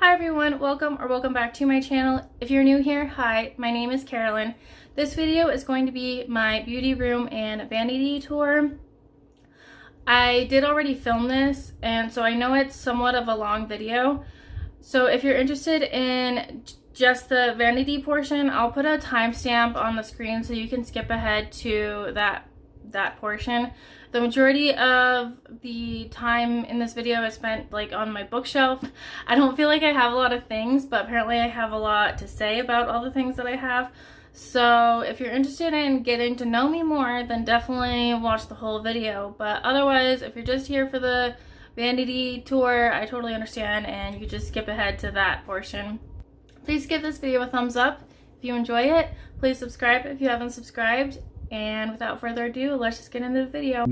Hi everyone, welcome back to my channel. If you're new here, hi, my name is Carolyn. This video is going to be my beauty room and vanity tour. I did already film this, and so I know it's somewhat of a long video. So if you're interested in just the vanity portion, I'll put a timestamp on the screen so you can skip ahead to that portion. The majority of the time in this video is spent like on my bookshelf. I don't feel like I have a lot of things, but apparently I have a lot to say about all the things that I have. So if you're interested in getting to know me more, then definitely watch the whole video. But otherwise, if you're just here for the vanity tour, I totally understand, and you just skip ahead to that portion. Please give this video a thumbs up if you enjoy it. Please subscribe if you haven't subscribed. And without further ado, let's just get into the video.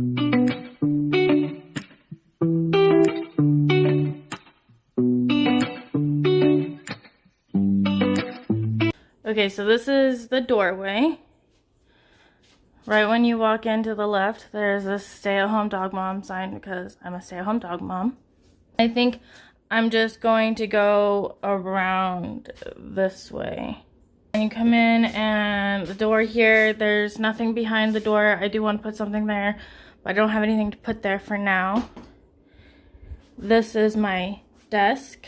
Okay, so this is the doorway. Right when you walk into the left, there's a stay-at-home dog mom sign because I'm a stay-at-home dog mom. I think I'm just going to go around this way. And you come in, and the door here, there's nothing behind the door. I do want to put something there, but I don't have anything to put there for now. This is my desk,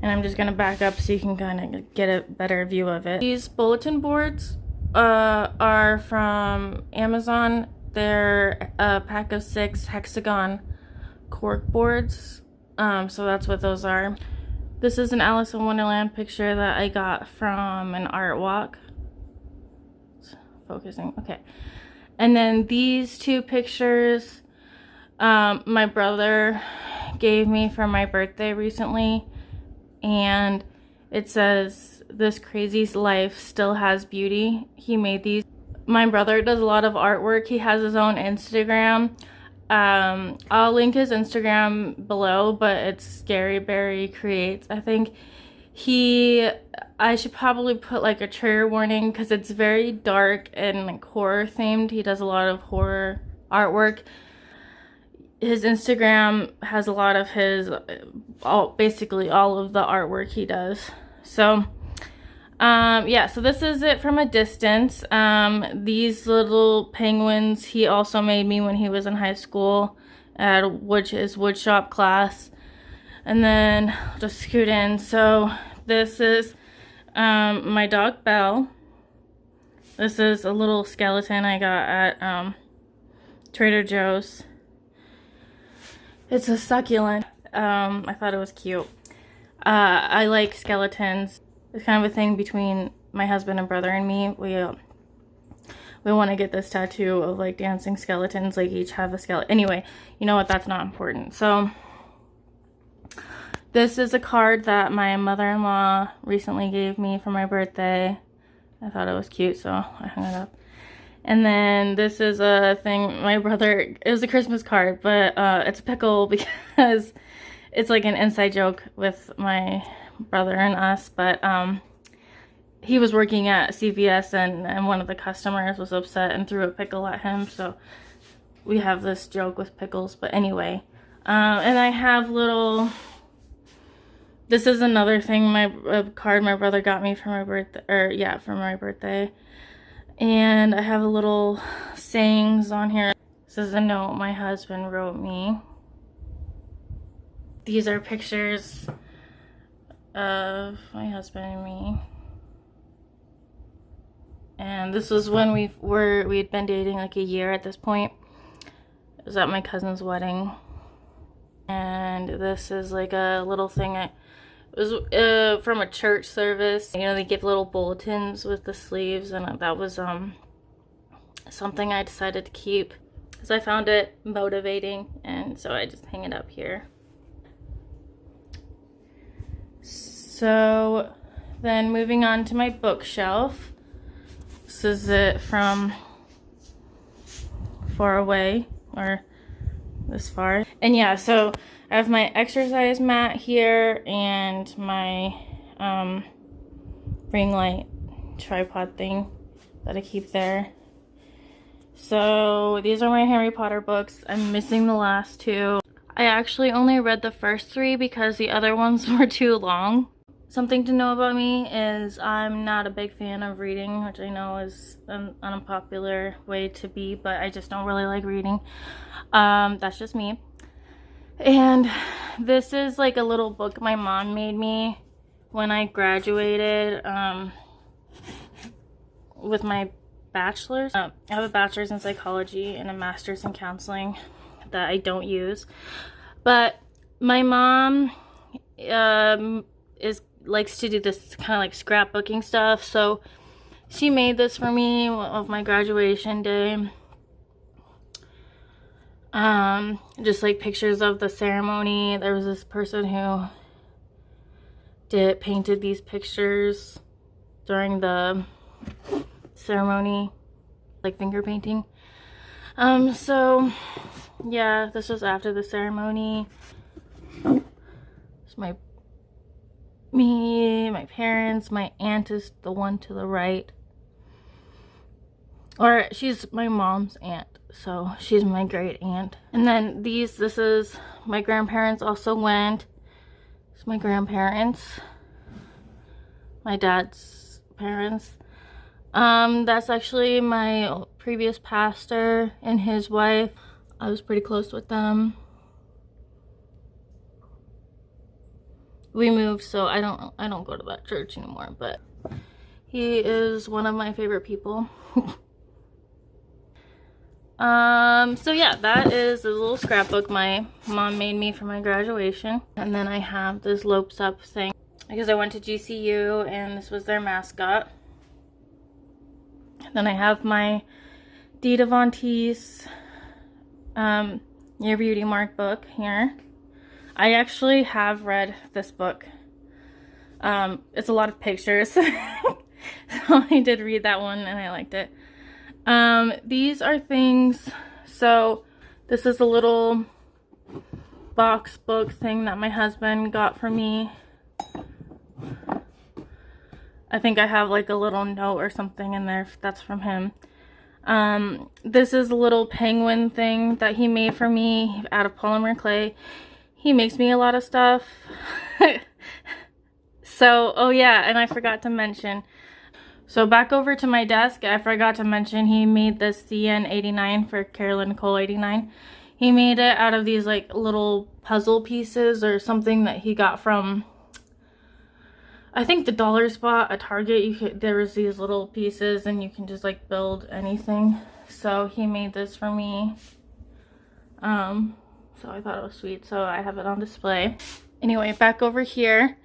and I'm just going to back up so you can kind of get a better view of it. These bulletin boards are from Amazon. They're a pack of 6 hexagon cork boards, so that's what those are. This is an Alice in Wonderland picture that I got from an art walk. It's focusing, okay. And then these 2 pictures, my brother gave me for my birthday recently. And it says, "This crazy life still has beauty." He made these. My brother does a lot of artwork. He has his own Instagram. I'll link his Instagram below, but it's Scary Berry Creates. I think I should probably put like a trigger warning because it's very dark and like horror themed. He does a lot of horror artwork. His Instagram has a lot of his, basically all of the artwork he does. So yeah, so this is it from a distance. These little penguins he also made me when he was in high school at his woodshop class. And then I'll just scoot in. So this is my dog Belle. This is a little skeleton I got at Trader Joe's. It's a succulent. I thought it was cute. I like skeletons. It's kind of a thing between my husband and brother and me. We want to get this tattoo of like dancing skeletons, like each have a skeleton. Anyway, you know what? That's not important. So this is a card that my mother-in-law recently gave me for my birthday. I thought it was cute, so I hung it up. And then this is a thing my brother, it was a Christmas card, but it's a pickle because it's like an inside joke with my brother and us, but he was working at CVS and one of the customers was upset and threw a pickle at him, so we have this joke with pickles. But anyway, and I have little, this is another thing, a card my brother got me for my birthday, or yeah, for my birthday. And I have a little sayings on here. This is a note my husband wrote me. These are pictures of my husband and me. And this was when we had been dating like a year at this point. It was at my cousin's wedding. And this is like a little thing. It was from a church service. You know, they give little bulletins with the sleeves, and that was something I decided to keep because I found it motivating, and so I just hang it up here. So then moving on to my bookshelf. This is it from far away, or this far. And yeah, so I have my exercise mat here and my ring light tripod thing that I keep there. So these are my Harry Potter books. I'm missing the last 2. I actually only read the first 3 because the other ones were too long. Something to know about me is I'm not a big fan of reading, which I know is an unpopular way to be, but I just don't really like reading. That's just me. And this is like a little book my mom made me when I graduated with my bachelor's. I have a bachelor's in psychology and a master's in counseling that I don't use. But my mom likes to do this kind of like scrapbooking stuff, so she made this for me of my graduation day. Just like pictures of the ceremony. There was this person who painted these pictures during the ceremony, like finger painting. So yeah, this was after the ceremony. It's my parents, my aunt is the one to the right. Or she's my mom's aunt, so she's my great aunt. And then this is my grandparents also went. It's my grandparents, my dad's parents. That's actually my previous pastor and his wife. I was pretty close with them. We moved, so I don't go to that church anymore, but he is one of my favorite people. So yeah, that is a little scrapbook my mom made me for my graduation. And then I have this Lopes Up thing because I went to GCU and this was their mascot. Then I have my Dita Von Teese Your Beauty Mark book here. I actually have read this book. It's a lot of pictures. So I did read that one and I liked it. These are things, so this is a little box book thing that my husband got for me. I think I have like a little note or something in there. That's from him. This is a little penguin thing that he made for me out of polymer clay. He makes me a lot of stuff. So, oh yeah, and I forgot to mention. So back over to my desk, I forgot to mention he made this CN89 for Carolyn Cole 89. He made it out of these like little puzzle pieces or something that he got from, I think, the dollar spot at Target. There was these little pieces and you can just like build anything. So he made this for me. So I thought it was sweet, so I have it on display. Anyway, back over here,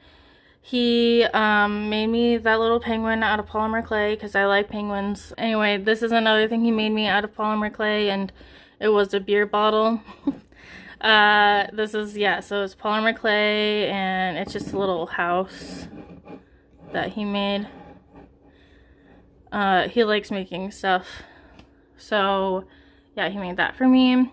he made me that little penguin out of polymer clay because I like penguins. Anyway, this is another thing he made me out of polymer clay, and it was a beer bottle. This is, yeah, so it's polymer clay and it's just a little house that he made. He likes making stuff, so yeah, he made that for me.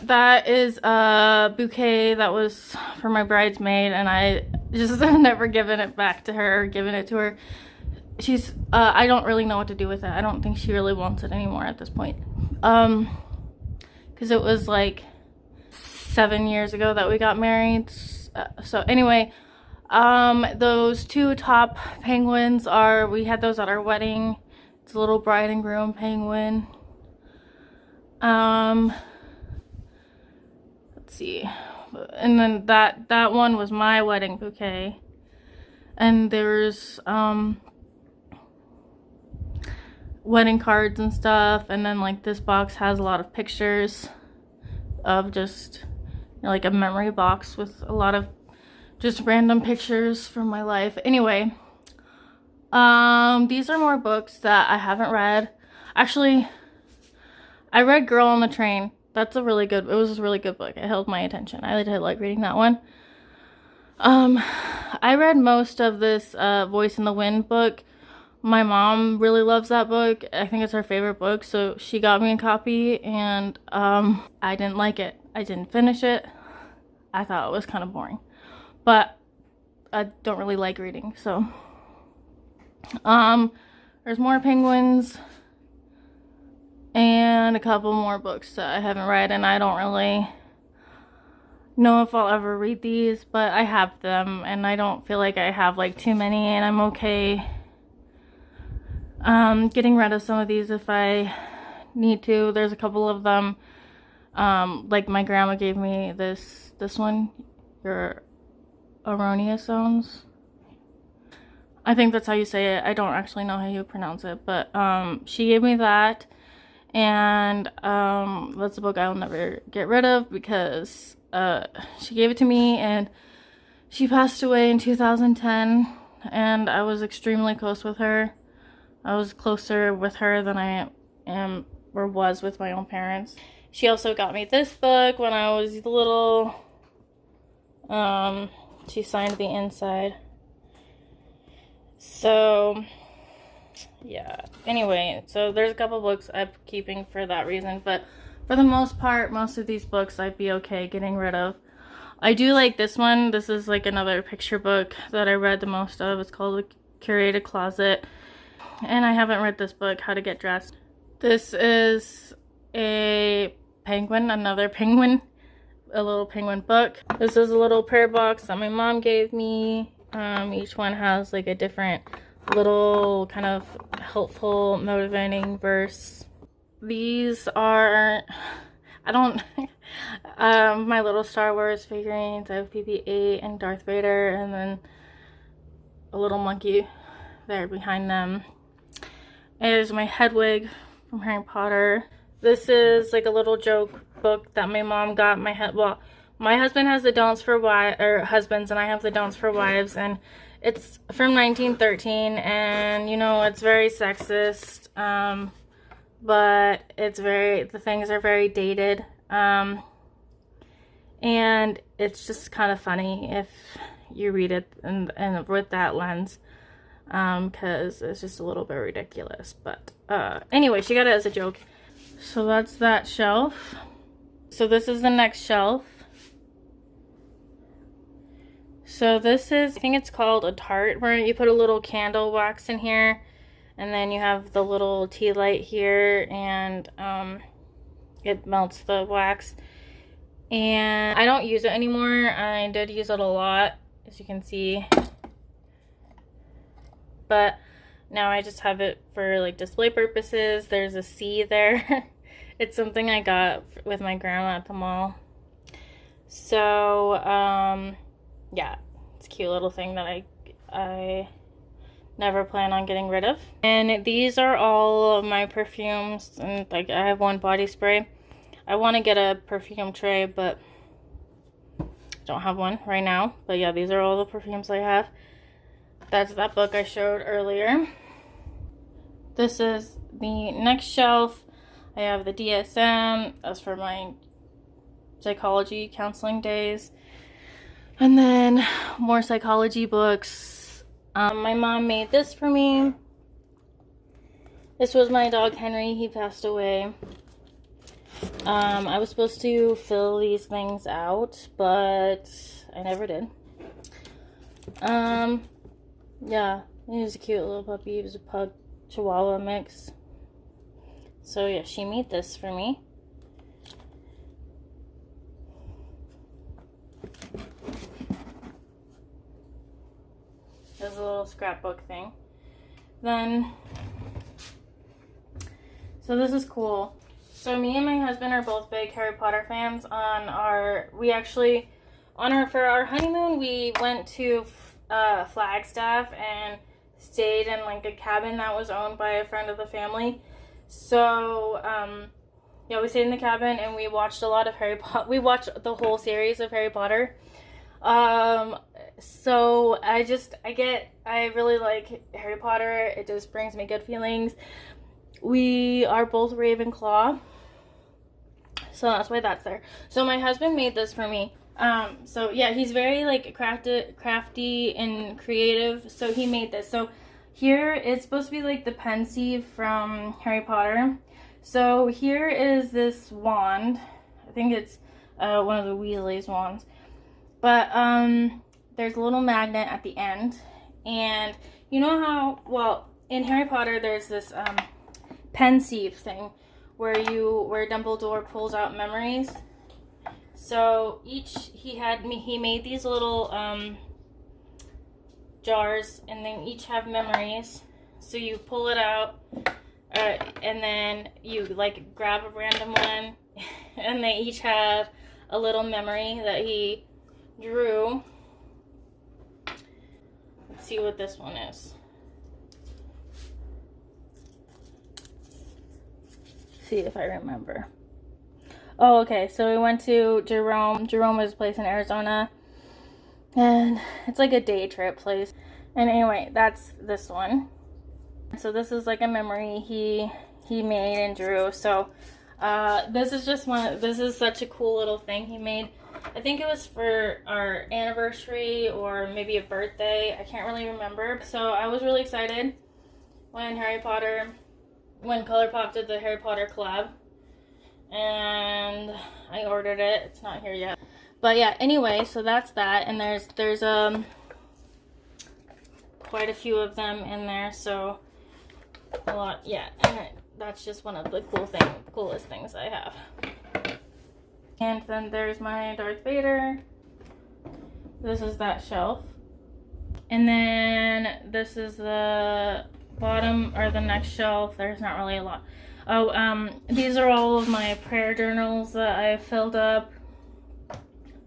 That is a bouquet that was for my bridesmaid, and I just have never given it back to her or given it to her. She's, I don't really know what to do with it. I don't think she really wants it anymore at this point. Because it was like 7 years ago that we got married. So anyway, those 2 top penguins we had those at our wedding. It's a little bride and groom penguin. Let's see, and then that one was my wedding bouquet, and there's wedding cards and stuff, and then like this box has a lot of pictures of just, you know, like a memory box with a lot of just random pictures from my life. Anyway, these are more books that I haven't read. Actually, I read Girl on the Train. That's it was a really good book. It held my attention. I did like reading that one. I read most of this Voice in the Wind book. My mom really loves that book. I think it's her favorite book, so she got me a copy, and I didn't like it. I didn't finish it. I thought it was kind of boring, but I don't really like reading, so there's more penguins. and a couple more books that I haven't read, and I don't really know if I'll ever read these, but I have them, and I don't feel like I have like too many, and I'm okay getting rid of some of these if I need to. There's a couple of them, like my grandma gave me this one, your erroneous zones. I think that's how you say it. I don't actually know how you pronounce it, but she gave me that, and that's a book I'll never get rid of because she gave it to me, and she passed away in 2010, and I was extremely close with her. I was closer with her than I am or was with my own parents. She also got me this book when I was little. She signed the inside. So, yeah. Anyway, so there's a couple books I'm keeping for that reason, but for the most part, most of these books I'd be okay getting rid of. I do like this one. This is like another picture book that I read the most of. It's called The Curated Closet. And I haven't read this book, How to Get Dressed. This is a penguin, another penguin, a little penguin book. This is a little prayer box that my mom gave me. Each one has like a different little kind of helpful, motivating verse. These are, I don't, my little Star Wars figurines. I have BB-8 and Darth Vader, and then a little monkey there behind them. Is my Hedwig from Harry Potter. This is like a little joke book that my mom got my my husband has the don'ts for husbands, and I have the don'ts for wives, and it's from 1913, and you know, it's very sexist, but the things are very dated, and it's just kind of funny if you read it and with that lens, because it's just a little bit ridiculous. But anyway, she got it as a joke. So that's that shelf. So this is the next shelf. So this is, I think it's called a tart, where you put a little candle wax in here, and then you have the little tea light here, and it melts the wax. And I don't use it anymore. I did use it a lot, as you can see, but now I just have it for like display purposes. There's a C there. It's something I got with my grandma at the mall. So yeah, it's a cute little thing that I never plan on getting rid of. And these are all of my perfumes, and like I have one body spray. I want to get a perfume tray, but don't have one right now. But yeah, these are all the perfumes I have. That's that book I showed earlier. This is the next shelf. I have the DSM. That's for my psychology counseling days. And then more psychology books. My mom made this for me. This was my dog Henry. He passed away. I was supposed to fill these things out, but I never did. Yeah, he was a cute little puppy. He was a pug chihuahua mix. So yeah, she made this for me. There's a little scrapbook thing. Then, so this is cool. So me and my husband are both big Harry Potter fans. For our honeymoon, we went to Flagstaff and stayed in like a cabin that was owned by a friend of the family. So yeah, we stayed in the cabin and we watched a lot of Harry Potter. We watched the whole series of Harry Potter. So I really like Harry Potter. It just brings me good feelings. We are both Ravenclaw, so that's why that's there. So my husband made this for me. So yeah, he's very like crafty and creative. So he made this. So here it's supposed to be like the pensieve from Harry Potter. So here is this wand. I think it's one of the Weasley's wands. But there's a little magnet at the end. And you know how, well, in Harry Potter there's this pensieve thing where Dumbledore pulls out memories. So he made these little jars, and they each have memories. So you pull it out, and then you like grab a random one, and they each have a little memory that he drew. Let's see what this one is. See if I remember. Oh, okay, so we went to Jerome's place in Arizona, and it's like a day trip place. And anyway, that's this one. So this is like a memory he made and drew. So this is such a cool little thing he made. I think it was for our anniversary or maybe a birthday. I can't really remember. So I was really excited when ColourPop did the Harry Potter collab, and I ordered it. It's not here yet, but yeah. Anyway, so that's that, and there's quite a few of them in there, so a lot. Yeah, and that's just one of the coolest things I have. And then there's my Darth Vader. This is that shelf, and then this is the bottom or the next shelf. There's not really a lot. Oh, these are all of my prayer journals that I filled up.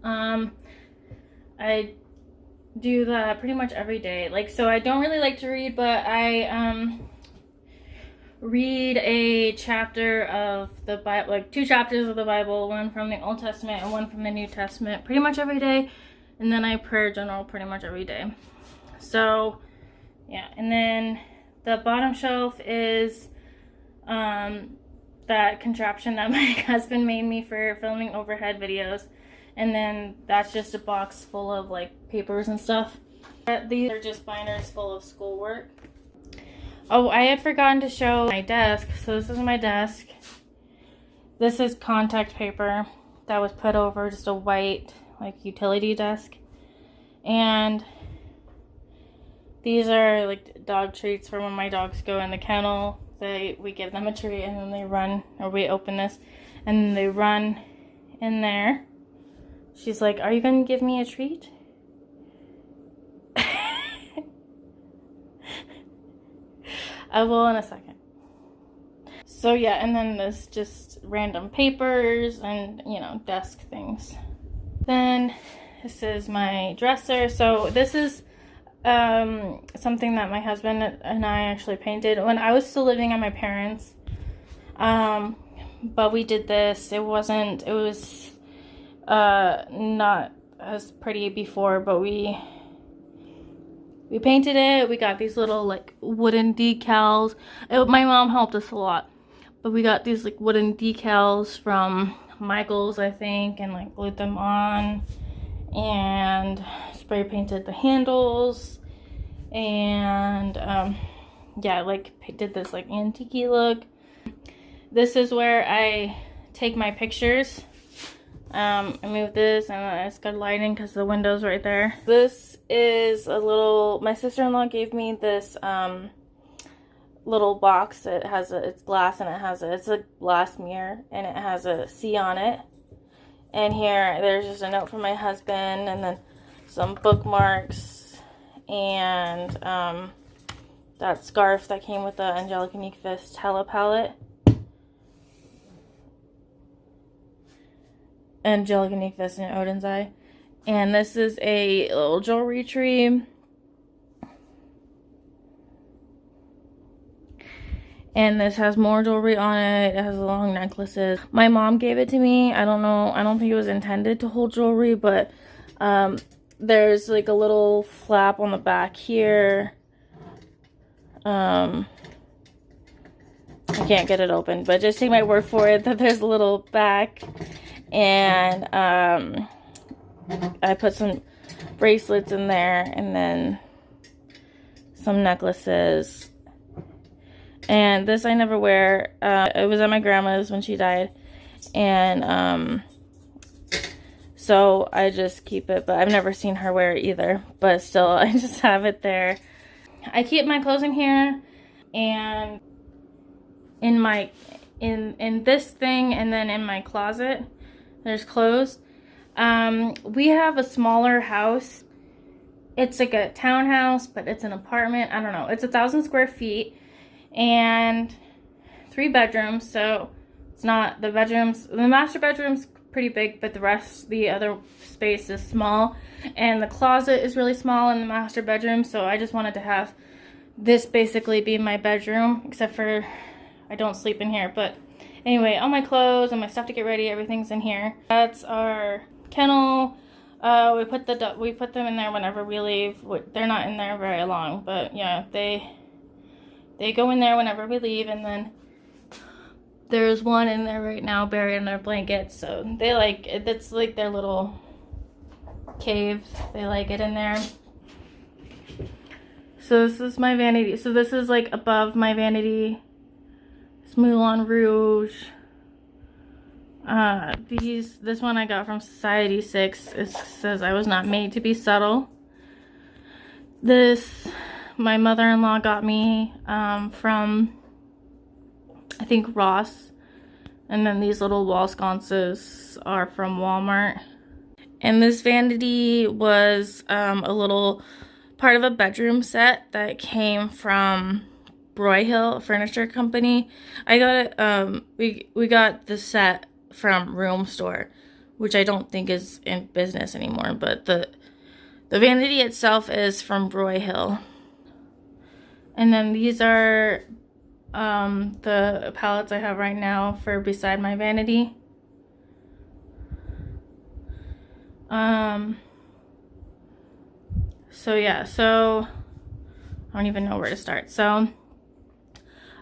I do that pretty much every day. Like, so I don't really like to read, but I read a chapter of the Bible, like 2 chapters of the Bible, one from the Old Testament and one from the New Testament, pretty much every day. And then I prayer journal pretty much every day. So yeah, and then the bottom shelf is that contraption that my husband made me for filming overhead videos. And then that's just a box full of like papers and stuff. These are just binders full of schoolwork. Oh, I had forgotten to show my desk. So this is my desk. This is contact paper that was put over just a white like utility desk. And these are like dog treats for when my dogs go in the kennel. We give them a treat, and then they run, or we open this and then they run in there. She's like, "Are you gonna give me a treat?" I will in a second. So yeah, and then there's just random papers and, you know, desk things. Then this is my dresser. So this is something that my husband and I actually painted when I was still living at my parents'. But we did this. It was not as pretty before, but we painted it. We got these little like wooden decals. My mom helped us a lot, but we got these like wooden decals from Michael's, I think, and like glued them on and spray painted the handles, and yeah, like did this like antique look. This is where I take my pictures. I moved this, and it's got lighting because the window's right there. This is my sister-in-law gave me this little box. It's glass, and it's a glass mirror, and it has a C on it. And here, there's just a note from my husband, and then some bookmarks, and that scarf that came with the Angelica Nyqvist Hella palette. Angelica Nyqvist and Odin's Eye. And this is a little jewelry tree. And this has more jewelry on it. It has long necklaces. My mom gave it to me. I don't know. I don't think it was intended to hold jewelry, but there's like a little flap on the back here. I can't get it open, but just take my word for it that there's a little back. And I put some bracelets in there, and then some necklaces. And this I never wear. It was at my grandma's when she died, and so I just keep it, but I've never seen her wear it either. But still, I just have it there. I keep my clothes in here, and in in this thing, and then in my closet there's clothes. We have a smaller house. It's like a townhouse, but it's an apartment. I don't know. It's 1,000 square feet and 3 bedrooms. So it's not the bedrooms. The master bedroom's pretty big, but the other space is small. And the closet is really small in the master bedroom. So I just wanted to have this basically be my bedroom, except for I don't sleep in here. But anyway, all my clothes and my stuff to get ready, everything's in here. That's our kennel. We put them in there whenever we leave. They're not in there very long, but yeah, they go in there whenever we leave. And then there's one in there right now buried in their blankets, so they like it. It's like their little cave. They like it in there. So this is my vanity. So this is like above my vanity. It's Moulin Rouge. This one I got from Society 6. It says I was not made to be subtle. This my mother-in-law got me from, I think, Ross. And then these little wall sconces are from Walmart. And this vanity was a little part of a bedroom set that came from Broyhill Furniture Company. I got it, we got the set from Room Store, which I don't think is in business anymore, but the vanity itself is from Broyhill. And then these are the palettes I have right now for beside my vanity. So yeah, so I don't even know where to start. So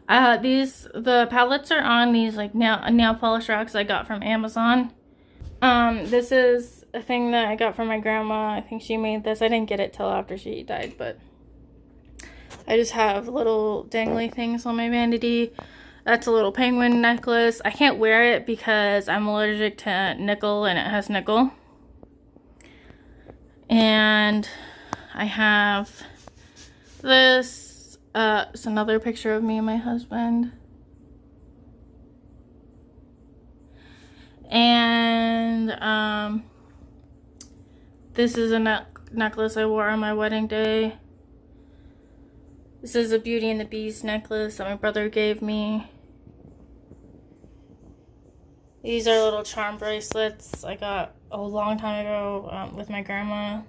the palettes are on these like nail polish racks I got from Amazon. This is a thing that I got from my grandma. I think she made this. I didn't get it till after she died, but I just have little dangly things on my vanity. That's a little penguin necklace. I can't wear it because I'm allergic to nickel, and it has nickel. And I have this. It's another picture of me and my husband. And this is a necklace I wore on my wedding day. This is a Beauty and the Beast necklace that my brother gave me. These are little charm bracelets I got a long time ago with my grandma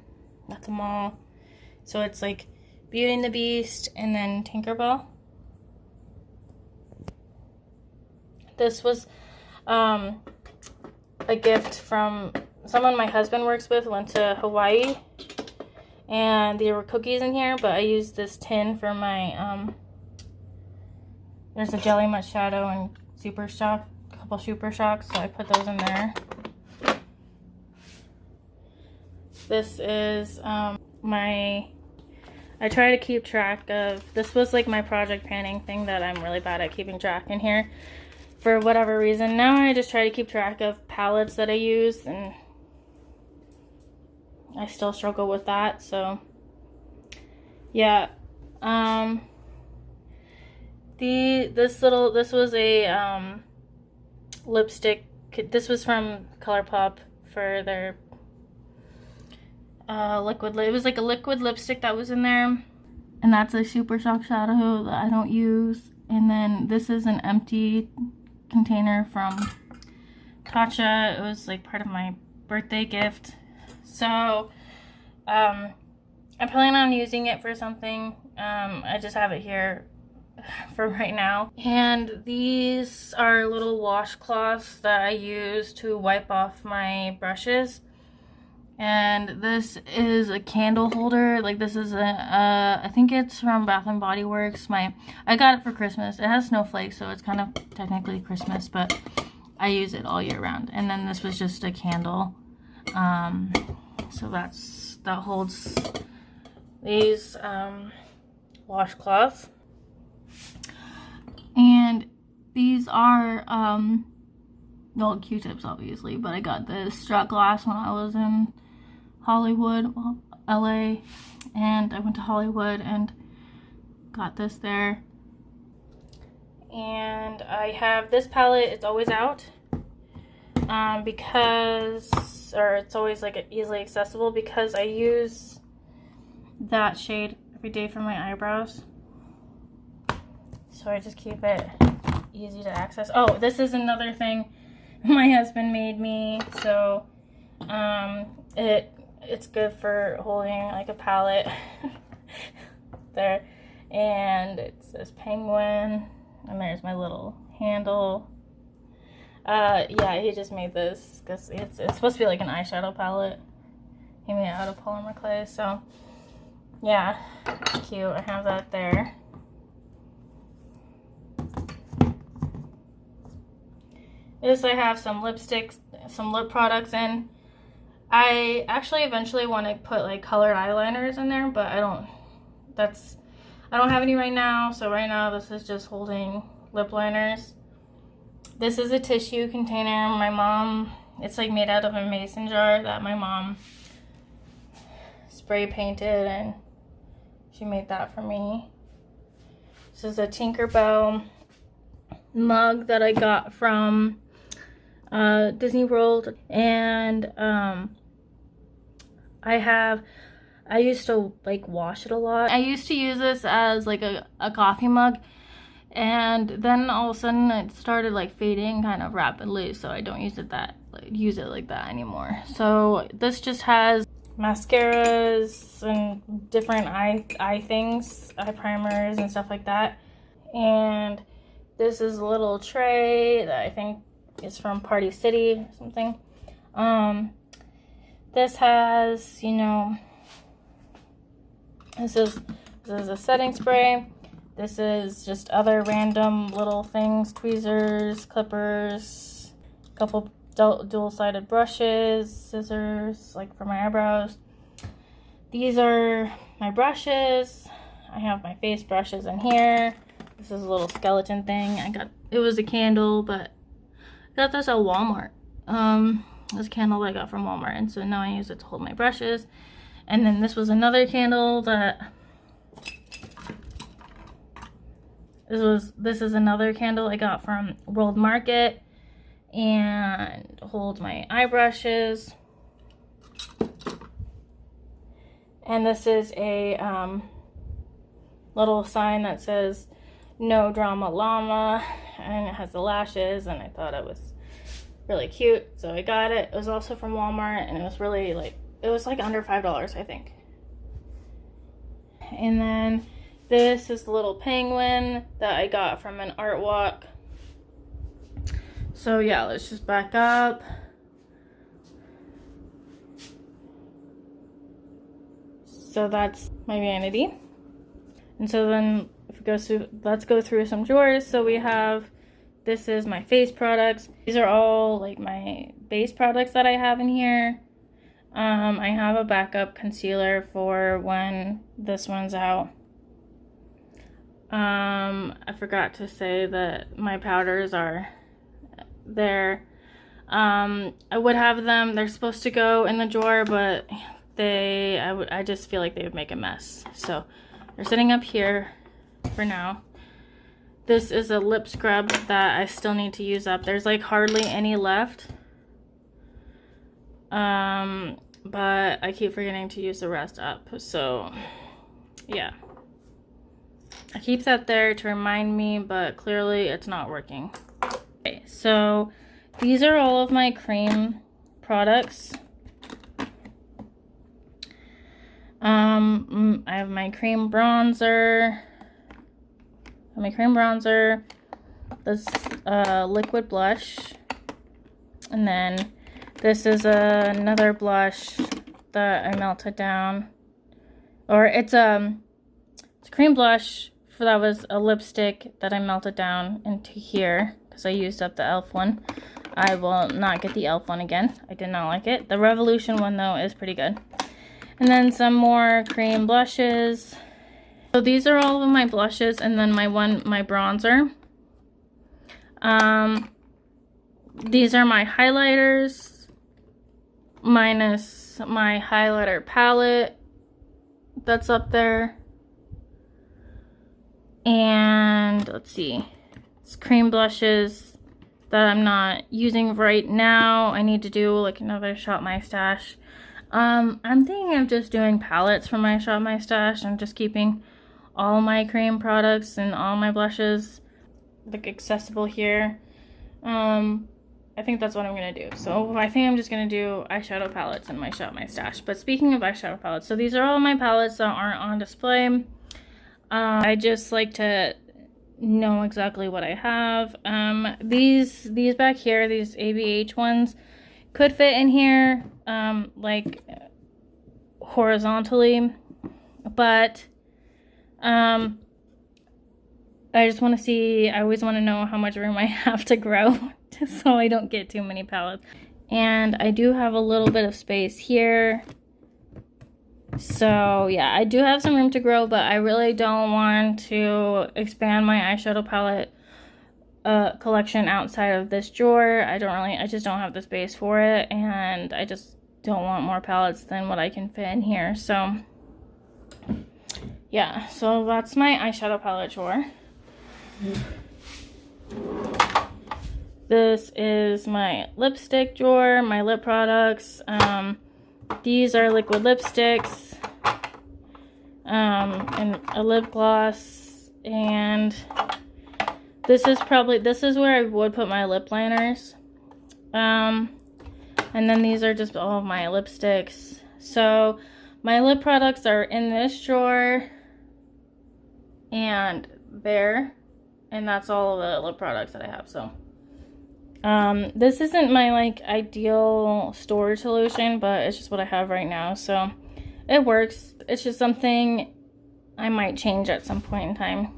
at the mall. So it's like Beauty and the Beast and then Tinkerbell. This was a gift from someone my husband works with. Went to Hawaii. And there were cookies in here, but I used this tin for my, there's a Jelly Mutt Shadow and Super Shock, a couple Super Shocks, so I put those in there. This is I try to keep track of, this was like my project panning thing that I'm really bad at keeping track in here for whatever reason. Now I just try to keep track of palettes that I use, and I still struggle with that, so yeah. This was a lipstick. This was from ColourPop for their liquid. It was like a liquid lipstick that was in there, and that's a Super Shock shadow that I don't use. And then this is an empty container from Tatcha. It was like part of my birthday gift. So, I'm planning on using it for something. I just have it here for right now. And these are little washcloths that I use to wipe off my brushes. And this is a candle holder. Like, this is I think it's from Bath and Body Works. I got it for Christmas. It has snowflakes, so it's kind of technically Christmas, but I use it all year round. And then this was just a candle. So that holds these washcloths. And these are well, Q-tips obviously, but I got this strut glass when I was in Hollywood, well, LA, and I went to Hollywood and got this there. And I have this palette. It's always out or it's always like easily accessible because I use that shade every day for my eyebrows. So I just keep it easy to access. Oh, this is another thing my husband made me. So it's good for holding like a palette there. And it says penguin, and there's my little handle. Yeah, he just made this because it's supposed to be like an eyeshadow palette. He made it out of polymer clay, so yeah, it's cute. I have that there. This I have some lipsticks, some lip products in. I actually eventually want to put like colored eyeliners in there, but I don't have any right now. So right now this is just holding lip liners. This is a tissue container. My mom, it's like made out of a mason jar that my mom spray painted, and she made that for me. This is a Tinkerbell mug that I got from Disney World, and I used to like wash it a lot. I used to use this as like a coffee mug, and then all of a sudden it started like fading kind of rapidly, so I don't use it like that anymore. So this just has mascaras and different eye things, eye primers and stuff like that. And this is a little tray that I think is from Party City or something. This has, you know, this is a setting spray. This is just other random little things, tweezers, clippers, a couple dual-sided brushes, scissors, like for my eyebrows. These are my brushes. I have my face brushes in here. This is a little skeleton thing. It was a candle, but I got this at Walmart. This candle that I got from Walmart, and so now I use it to hold my brushes. And then this was another candle that this is another candle I got from World Market, and holds my eye brushes. And this is a little sign that says "No Drama Llama," and it has the lashes, and I thought it was really cute, so I got it. It was also from Walmart, and it was really like, it was like under $5, I think. And then this is the little penguin that I got from an art walk. So yeah, let's just back up. So that's my vanity. And so then if we go through, let's go through some drawers. So we have, this is my face products. These are all like my base products that I have in here. I have a backup concealer for when this one's out. I forgot to say that my powders are there. I would have them, they're supposed to go in the drawer, but I just feel like they would make a mess. So they're sitting up here for now. This is a lip scrub that I still need to use up. There's like hardly any left. But I keep forgetting to use the rest up. So yeah. I keep that there to remind me, but clearly it's not working. Okay, so these are all of my cream products. I have my cream bronzer. This liquid blush, and then this is another blush that I melted down, or it's a cream blush. That was a lipstick that I melted down into here because I used up the e.l.f. one. I will not get the e.l.f. one again. I did not like it. The Revolution one though is pretty good. And then some more cream blushes. So these are all of my blushes, and then my bronzer. These are my highlighters minus my highlighter palette that's up there. And let's see, cream blushes that I'm not using right now. I need to do like another Shop My Stash. I'm thinking of just doing palettes for my Shop My Stash and just keeping all my cream products and all my blushes like accessible here. I think that's what I'm gonna do. So I think I'm just gonna do eyeshadow palettes in my Shop My Stash. But speaking of eyeshadow palettes, so these are all my palettes that aren't on display. I just like to know exactly what I have. These back here, these ABH ones, could fit in here, like horizontally, but I just want to see, I always want to know how much room I have to grow just so I don't get too many palettes. And I do have a little bit of space here. So yeah, I do have some room to grow, but I really don't want to expand my eyeshadow palette collection outside of this drawer. I just don't have the space for it, and I just don't want more palettes than what I can fit in here. So yeah, so that's my eyeshadow palette drawer. This is my lipstick drawer, my lip products. These are liquid lipsticks, and a lip gloss, and this is where I would put my lip liners. And then these are just all of my lipsticks. So my lip products are in this drawer and there, and that's all of the lip products that I have. So this isn't my like ideal storage solution, but it's just what I have right now, so it works. It's just something I might change at some point in time.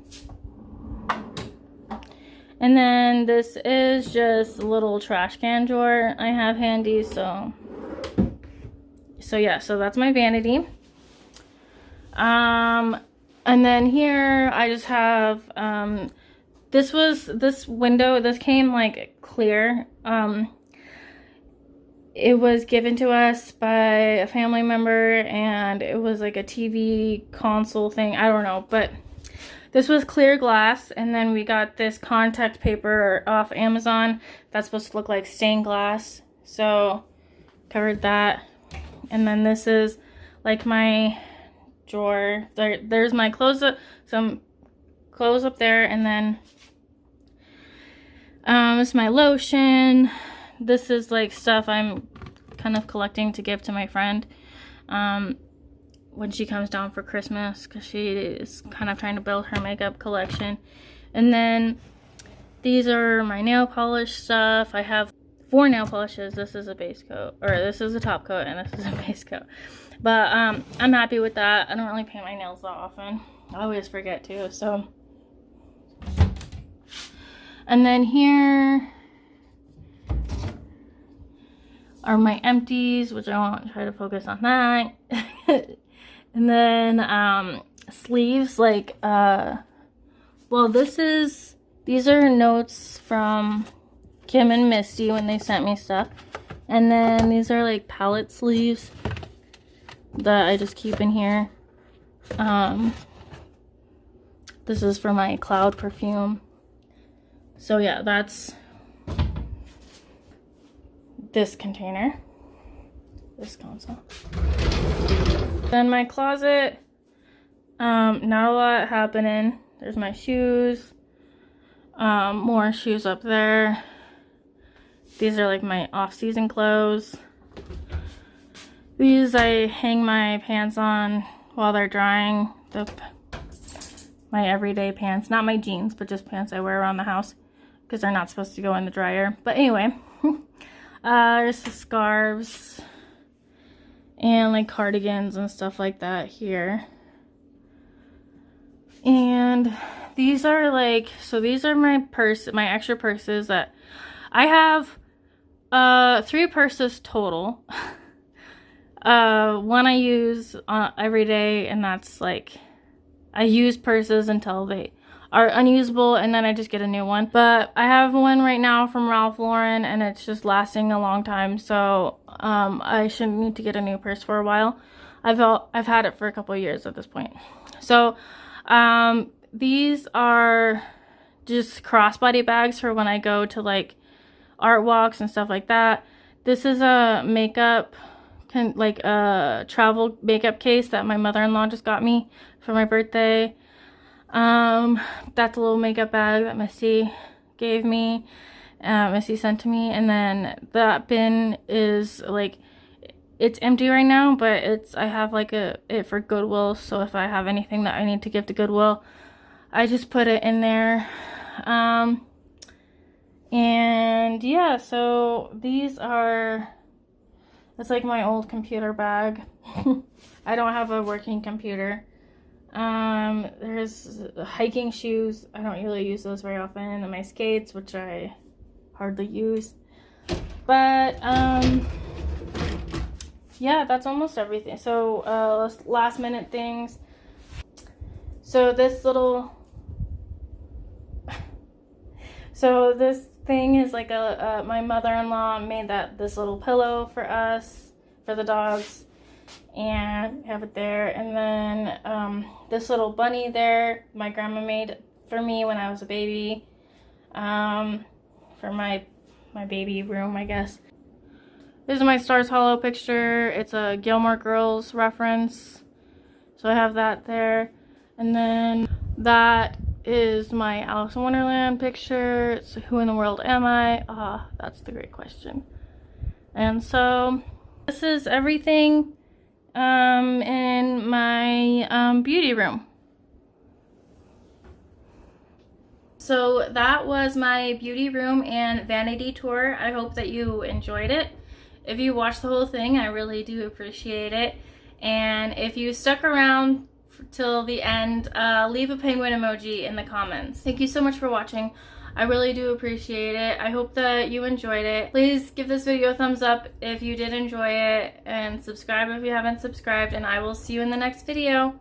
And then this is just a little trash can drawer I have handy. So yeah, so that's my vanity. And then here I just have this window, this came like clear. It was given to us by a family member, and it was like a TV console thing, I don't know, but this was clear glass. And then we got this contact paper off Amazon that's supposed to look like stained glass, so covered that. And then this is like my drawer. There's my clothes up, some clothes up there, and then this is my lotion. This is like stuff I'm kind of collecting to give to my friend when she comes down for Christmas, because she is kind of trying to build her makeup collection. And then these are my nail polish stuff. I have 4 nail polishes. This is a base coat, or this is a top coat, and this is a base coat. But I'm happy with that. I don't really paint my nails that often. I always forget to, so. And then here are my empties, which I won't try to focus on that. And then sleeves, like well, these are notes from Kim and Misty when they sent me stuff. And then these are like palette sleeves that I just keep in here. This is for my Cloud perfume. So yeah, that's this container, this console. Then my closet, not a lot happening. There's my shoes, more shoes up there. These are like my off-season clothes. These I hang my pants on while they're drying. My everyday pants, not my jeans, but just pants I wear around the house, because they're not supposed to go in the dryer. But anyway, there's the scarves and like cardigans and stuff like that here. And these are like, so these are my extra purses that I have 3 purses total. One I use every day, and that's like, I use purses until they are unusable, and then I just get a new one. But I have one right now from Ralph Lauren, and it's just lasting a long time, so I shouldn't need to get a new purse for a while. I've had it for a couple of years at this point. So these are just crossbody bags for when I go to like art walks and stuff like that. This is a makeup, like a travel makeup case that my mother-in-law just got me for my birthday. That's a little makeup bag that Misty gave me. Missy sent to me. And then that bin is like, it's empty right now, but I have like it for Goodwill. So if I have anything that I need to give to Goodwill, I just put it in there. And yeah, so these are, it's like my old computer bag. I don't have a working computer. There's hiking shoes. I don't really use those very often. And my skates, which I hardly use. But, yeah, that's almost everything. So, last minute things. So this thing is like my mother-in-law made this little pillow for us, for the dogs, and we have it there. And then this little bunny there, my grandma made for me when I was a baby, for my baby room, I guess. This is my Stars Hollow picture. It's a Gilmore Girls reference, so I have that there. And then that is my Alice in Wonderland picture. It's Who in the World Am I? That's the great question. And so this is everything in my beauty room. So that was my beauty room and vanity tour. I hope that you enjoyed it. If you watched the whole thing, I really do appreciate it. And if you stuck around till the end, leave a penguin emoji in the comments. Thank you so much for watching. I really do appreciate it. I hope that you enjoyed it. Please give this video a thumbs up if you did enjoy it, and subscribe if you haven't subscribed, and I will see you in the next video.